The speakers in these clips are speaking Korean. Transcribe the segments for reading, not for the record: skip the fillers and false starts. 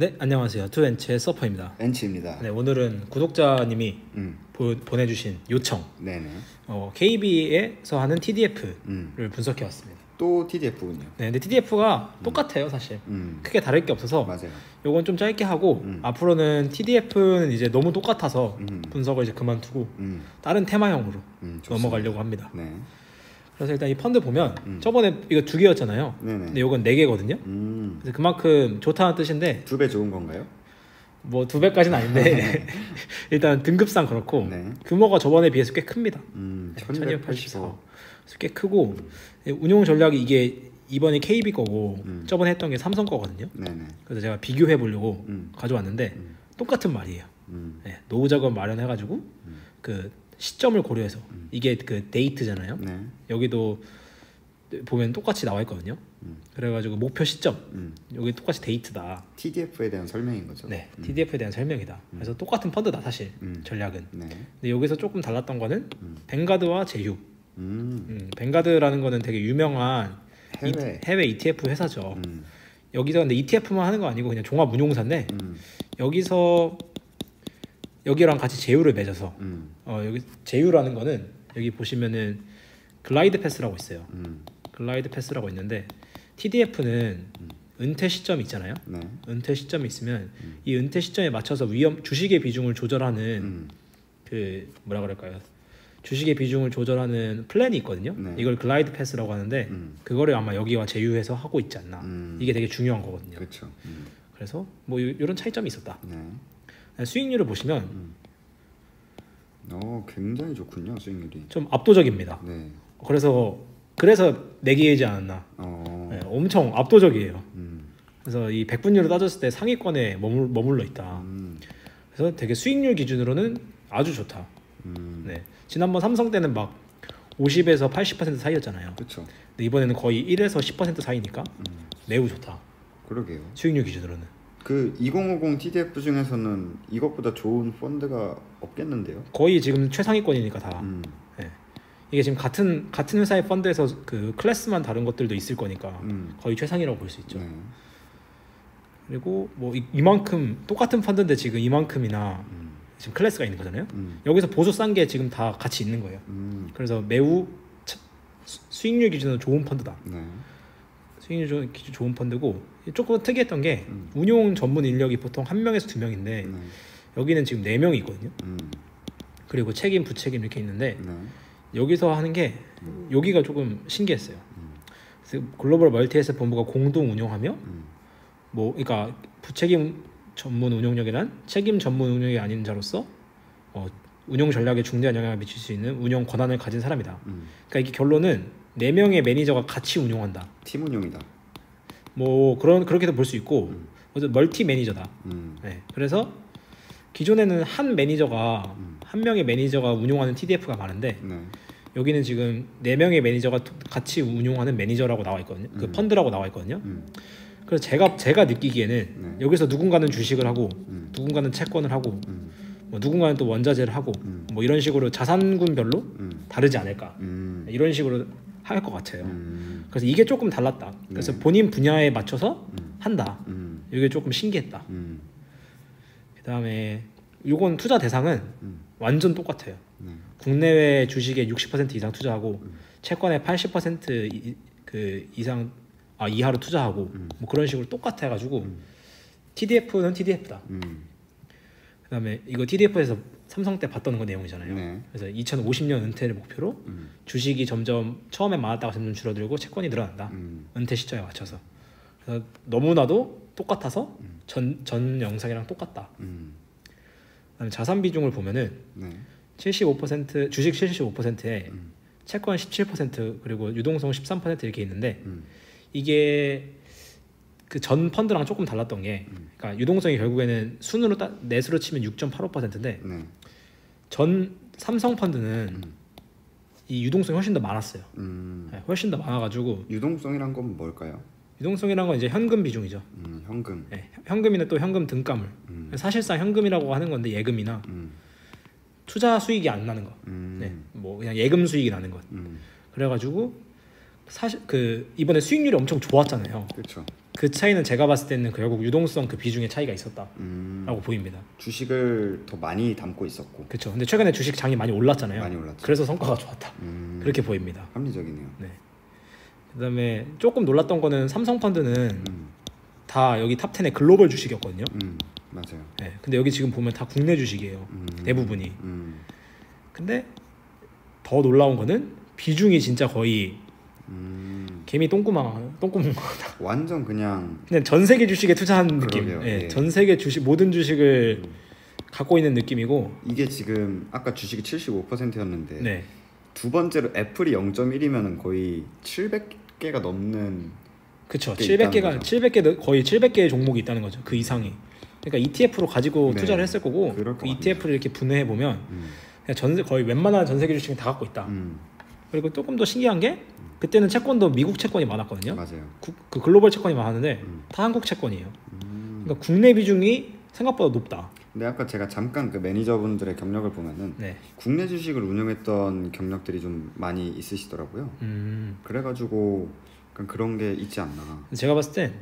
네, 안녕하세요. 투엔치의 서퍼입니다. 엔치입니다. 네, 오늘은 구독자님이 보내주신 요청, 네네. KB에서 하는 TDF를 분석해 왔습니다. 또 TDF군요. 네, 근데 TDF가 똑같아요, 사실. 크게 다를 게 없어서. 맞아요. 요건 좀 짧게 하고 앞으로는 TDF는 이제 너무 똑같아서 분석을 이제 그만두고 다른 테마형으로 넘어가려고 합니다. 네. 그래서 일단 이 펀드 보면 저번에 이거 2개였잖아요. 네네. 근데 요건 4개거든요. 그래서 그만큼 좋다는 뜻인데 2배 좋은 건가요? 뭐 2배까지는 아닌데 일단 등급상 그렇고 네. 규모가 저번에 비해서 꽤 큽니다. 1284. 꽤 크고 운용 전략이 이게 이번에 KB 거고 저번에 했던 게 삼성 거거든요. 네네. 그래서 제가 비교해 보려고 가져왔는데 똑같은 말이에요. 네, 노후 자금 마련해가지고 그 시점을 고려해서 이게 그 데이트잖아요. 네. 여기도 보면 똑같이 나와 있거든요. 그래가지고 목표 시점 여기 똑같이 데이트다. TDF에 대한 설명인 거죠? 네, TDF에 대한 설명이다. 그래서 똑같은 펀드다 사실 전략은. 네. 근데 여기서 조금 달랐던 거는 뱅가드와 제휴. 뱅가드라는 거는 되게 유명한 해외 ETF 회사죠. 여기서 근데 ETF만 하는 거 아니고 그냥 종합 운용사인데 여기서 여기랑 같이 제휴를 맺어서 여기 제휴라는 거는 여기 보시면은 글라이드 패스라고 있어요. 글라이드 패스라고 있는데 TDF는 은퇴 시점이 있잖아요. 네. 은퇴 시점이 있으면 이 은퇴 시점에 맞춰서 주식의 비중을 조절하는 그 뭐라 그럴까요? 주식의 비중을 조절하는 플랜이 있거든요. 네. 이걸 글라이드 패스라고 하는데 그거를 아마 여기와 제휴해서 하고 있지 않나. 이게 되게 중요한 거거든요. 그렇죠. 그래서 뭐 이런 차이점이 있었다. 네. 수익률을 보시면 굉장히 좋군요, 수익률이. 좀 압도적입니다. 네. 그래서 내기이지 않았나. 네, 엄청 압도적이에요. 그래서 이 백분율로 따졌을 때 상위권에 머물러 있다. 그래서 되게 수익률 기준으로는 아주 좋다. 네. 지난번 삼성 때는 막 50에서 80% 사이였잖아요. 그렇죠. 근데 이번에는 거의 1에서 10% 사이니까 매우 좋다. 그러게요. 수익률 기준으로는. 그 2050 TDF 중에서는 이것보다 좋은 펀드가 없겠는데요? 거의 지금 최상위권이니까 다. 네. 이게 지금 같은 회사의 펀드에서 그 클래스만 다른 것들도 있을 거니까 거의 최상이라고 볼 수 있죠. 네. 그리고 뭐 이만큼 똑같은 펀드인데 지금 이만큼이나 지금 클래스가 있는 거잖아요. 여기서 보수 싼 게 지금 다 같이 있는 거예요. 그래서 매우 수익률 기준으로 좋은 펀드다. 네. 수익률 기준 좋은 펀드고 조금 특이했던 게 운용 전문 인력이 보통 1명에서 2명인데 네. 여기는 지금 4명이 있거든요. 그리고 책임, 부책임 이렇게 있는데 여기서 하는 게 여기가 조금 신기했어요. 그래서 글로벌 멀티에셋 본부가 공동 운용하며 뭐 그러니까 부책임 전문 운용력이란 책임 전문 운용이 아닌 자로서 운용 전략에 중대한 영향을 미칠 수 있는 운용 권한을 가진 사람이다. 그러니까 이게 결론은 4명의 매니저가 같이 운용한다. 팀 운용이다. 뭐 그렇게도 볼 수 있고 멀티 매니저다. 네. 그래서 기존에는 한 명의 매니저가 운용하는 TDF가 많은데 네. 여기는 지금 4명의 매니저가 같이 운용하는 매니저라고 나와 있거든요. 그 펀드라고 나와 있거든요. 그래서 제가 느끼기에는 여기서 누군가는 주식을 하고 누군가는 채권을 하고 뭐 누군가는 또 원자재를 하고 뭐 이런 식으로 자산군별로 다르지 않을까 이런 식으로 할 것 같아요. 그래서 이게 조금 달랐다. 그래서 본인 분야에 맞춰서 한다. 이게 조금 신기했다. 그 다음에 요건 투자 대상은 완전 똑같아요. 국내외 주식에 60% 이상 투자하고 채권에 80% 이하로 투자하고 뭐 그런 식으로 똑같아가지고 TDF는 TDF다. 그 다음에 이거 TDF에서 삼성 때 봤던 거 내용이잖아요. 네. 그래서 2050년 은퇴를 목표로 주식이 점점 처음에 많았다가 점점 줄어들고 채권이 늘어난다. 은퇴 시점에 맞춰서. 그래서 너무나도 똑같아서 전 영상이랑 똑같다. 그다음에 자산 비중을 보면은 75% 주식 75%에 채권 17% 그리고 유동성 13% 이렇게 있는데 이게 그 전 펀드랑 조금 달랐던 게 그러니까 유동성이 결국에는 순으로 넷으로 치면 6.85%인데 전 삼성 펀드는 이 유동성이 훨씬 더 많았어요. 네, 훨씬 더 많아가지고 유동성이란 건 뭘까요? 유동성이란 건 이제 현금 비중이죠. 현금. 네, 현금이나 또 현금 등가물. 사실상 현금이라고 하는 건데 예금이나 투자 수익이 안 나는 거. 네, 뭐 그냥 예금 수익이 나는 것. 그래가지고 사실 그 이번에 수익률이 엄청 좋았잖아요. 그렇죠. 그 차이는 제가 봤을 때는 결국 유동성 그 비중의 차이가 있었다라고 보입니다. 주식을 더 많이 담고 있었고. 그렇죠. 근데 최근에 주식 장이 많이 올랐잖아요. 많이 올랐죠. 그래서 성과가 좋았다. 그렇게 보입니다. 합리적이네요. 네. 그다음에 조금 놀랐던 거는 삼성펀드는 다 여기 탑 10의 글로벌 주식이었거든요. 맞아요. 네. 근데 여기 지금 보면 다 국내 주식이에요. 대부분이. 근데 더 놀라운 거는 비중이 진짜 거의 개미 똥구멍 완전 그냥 전 세계 주식에 투자한 느낌. 그러게요. 네. 예. 전 세계 주식 모든 주식을 갖고 있는 느낌이고. 이게 지금 아까 주식이 75%였는데 네. 두 번째로 애플이 0.1이면은 거의 700개가 넘는. 그렇죠. 게 700개 거의 700개의 종목이 있다는 거죠. 그 이상이. 그러니까 ETF로 가지고 네. 투자를 했을 거고 그럴 그 것 ETF를 이렇게 분해해 보면 그냥 거의 웬만한 전 세계 주식은 다 갖고 있다. 그리고 조금 더 신기한 게 그때는 채권도 미국 채권이 많았거든요. 맞아요. 그 글로벌 채권이 많았는데 다 한국 채권이에요. 그러니까 국내 비중이 생각보다 높다. 근데 아까 제가 잠깐 그 매니저분들의 경력을 보면은 네. 국내 주식을 운영했던 경력들이 좀 많이 있으시더라고요. 그래가지고 약간 그런 게 있지 않나. 제가 봤을 땐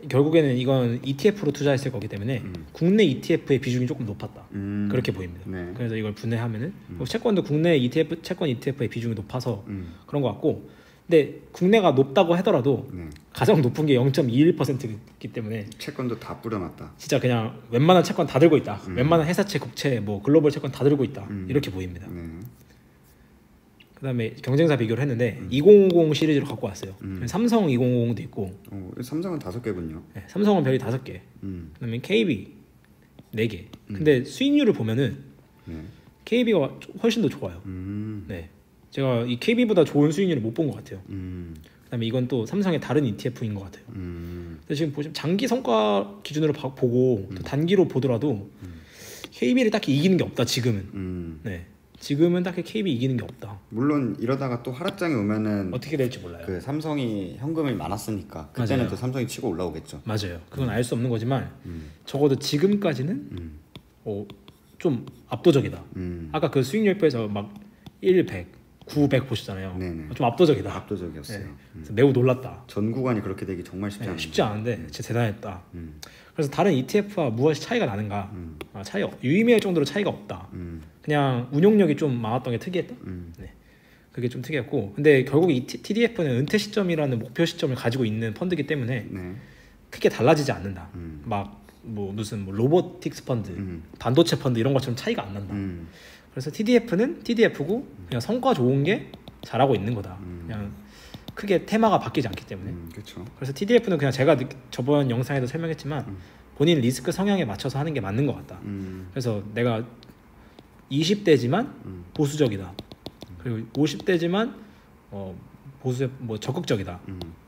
결국에는 이건 ETF로 투자했을 거기 때문에 국내 ETF의 비중이 조금 높았다. 그렇게 보입니다. 네. 그래서 이걸 분해하면은 채권도 국내 ETF 채권 ETF의 비중이 높아서 그런 것 같고, 근데 국내가 높다고 하더라도 네. 가장 높은 게 0.21%이기 때문에 채권도 다 뿌려놨다. 진짜 그냥 웬만한 채권 다 들고 있다. 웬만한 회사채, 국채, 뭐 글로벌 채권 다 들고 있다. 이렇게 보입니다. 네. 그다음에 경쟁사 비교를 했는데 2050 시리즈로 갖고 왔어요. 삼성 2050도 있고, 삼성은 5개군요. 네, 삼성은 별이 5개. 그다음에 KB 4개. 근데 수익률을 보면은 네. KB가 훨씬 더 좋아요. 네, 제가 이 KB보다 좋은 수익률을 못 본 것 같아요. 그다음에 이건 또 삼성의 다른 ETF인 것 같아요. 근데 지금 보시면 장기 성과 기준으로 보고 또 단기로 보더라도 KB를 딱히 이기는 게 없다 지금은. 네, 지금은 딱히 KB 이기는 게 없다. 물론 이러다가 또 하락장이 오면은 어떻게 될지 몰라요. 그 삼성이 현금이 많았으니까 그때는 맞아요. 또 삼성이 치고 올라오겠죠. 맞아요. 그건 알 수 없는 거지만 적어도 지금까지는 좀 압도적이다. 아까 그 수익률표에서 막 100, 900 보시잖아요. 네네. 좀 압도적이다. 압도적이었어요. 네. 그래서 매우 놀랐다. 전 구간이 그렇게 되기 정말 쉽지 않은데. 쉽지 않은데 진짜 대단했다. 그래서 다른 ETF와 무엇이 차이가 나는가? 유의미할 정도로 차이가 없다. 그냥 운용력이 좀 많았던 게 특이했다. 네. 그게 좀 특이했고, 근데 결국 이 TDF는 은퇴 시점이라는 목표 시점을 가지고 있는 펀드이기 때문에 네. 크게 달라지지 않는다. 막 뭐 무슨 뭐 로보틱스 펀드, 반도체 펀드 이런 것처럼 차이가 안 난다. 그래서 TDF는 TDF고 그냥 성과 좋은 게 잘하고 있는 거다. 그냥 크게 테마가 바뀌지 않기 때문에. 그렇죠. 그래서 TDF는 그냥 제가 저번 영상에도 설명했지만 본인 리스크 성향에 맞춰서 하는 게 맞는 것 같다. 그래서 내가 20대지만 보수적이다. 그리고 50대지만 뭐 적극적이다.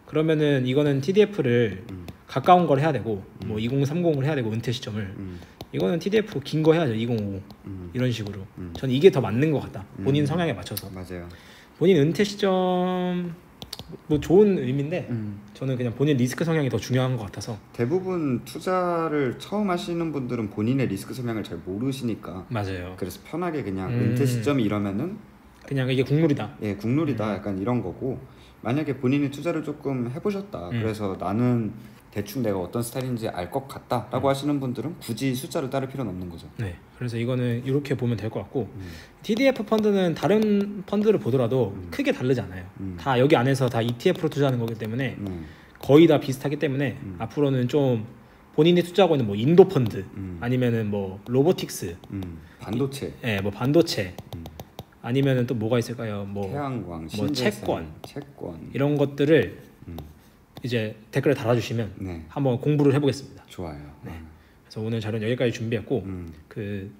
그러면은 이거는 TDF를 가까운 걸 해야 되고 뭐 2030을 해야 되고 은퇴 시점을 이거는 TDF 긴 거 해야죠. 2050 이런 식으로. 전 이게 더 맞는 것 같다. 본인 성향에 맞춰서. 맞아요. 본인 은퇴 시점 뭐 좋은 의미인데 저는 그냥 본인 리스크 성향이 더 중요한 것 같아서. 대부분 투자를 처음 하시는 분들은 본인의 리스크 성향을 잘 모르시니까 맞아요. 그래서 편하게 그냥 은퇴 시점이 이러면은 그냥 이게 국룰이다. 예, 국룰이다 약간 이런 거고, 만약에 본인이 투자를 조금 해보셨다 그래서 나는 대충 내가 어떤 스타일인지 알 것 같다라고 하시는 분들은 굳이 숫자를 따를 필요는 없는 거죠. 네, 그래서 이거는 이렇게 보면 될 것 같고, TDF 펀드는 다른 펀드를 보더라도 크게 다르지 않아요. 다 여기 안에서 다 ETF로 투자하는 거기 때문에 거의 다 비슷하기 때문에 앞으로는 좀 본인이 투자하고 있는 뭐 인도 펀드 아니면은 뭐 로보틱스, 반도체, 뭐 반도체 아니면은 또 뭐가 있을까요? 뭐 태양광, 뭐 신재생, 채권 이런 것들을 이제 댓글에 달아주시면 네. 한번 공부를 해보겠습니다. 좋아요. 네. 그래서 오늘 자료는 여기까지 준비했고 그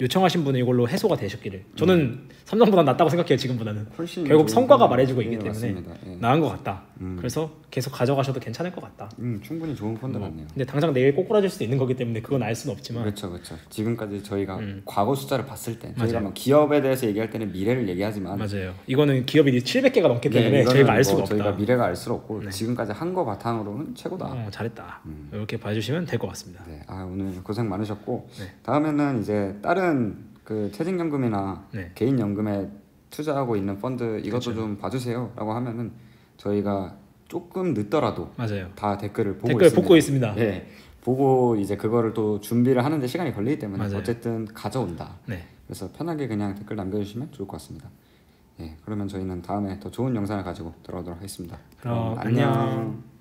요청하신 분은 이걸로 해소가 되셨기를. 저는 삼성보다 낫다고 생각해요. 지금보다는 훨씬 결국 성과가 좋은 말해주고 예, 있기 때문에 맞습니다. 예. 나은 것 같다. 그래서 계속 가져가셔도 괜찮을 것 같다. 충분히 좋은 펀드 같네요. 근데 당장 내일 꼬꾸라질 수도 있는 거기 때문에 그건 알 수는 없지만. 그렇죠. 지금까지 저희가 과거 숫자를 봤을 때, 맞아요. 저희가 막 기업에 대해서 얘기할 때는 미래를 얘기하지만, 맞아요. 이거는 기업이 700개가 넘기 네, 때문에 이거는 저희가 알 뭐 수가 없다. 저희가 미래가 알 수 없고 지금까지 한 거 바탕으로는 최고다. 잘했다. 이렇게 봐주시면 될 것 같습니다. 네, 오늘 고생 많으셨고 네. 다음에는 이제 다른 그 퇴직연금이나 네. 개인연금에 투자하고 있는 펀드 이것도 그렇죠. 좀 봐주세요라고 하면은 저희가 조금 늦더라도 맞아요. 다 댓글을 보고 댓글 있습니다. 보고 있습니다. 네, 보고 이제 그거를 또 준비를 하는데 시간이 걸리기 때문에 맞아요. 어쨌든 가져온다. 네. 그래서 편하게 그냥 댓글 남겨주시면 좋을 것 같습니다. 예, 그러면 저희는 다음에 더 좋은 영상을 가지고 돌아오도록 하겠습니다. 그럼 안녕. 안녕.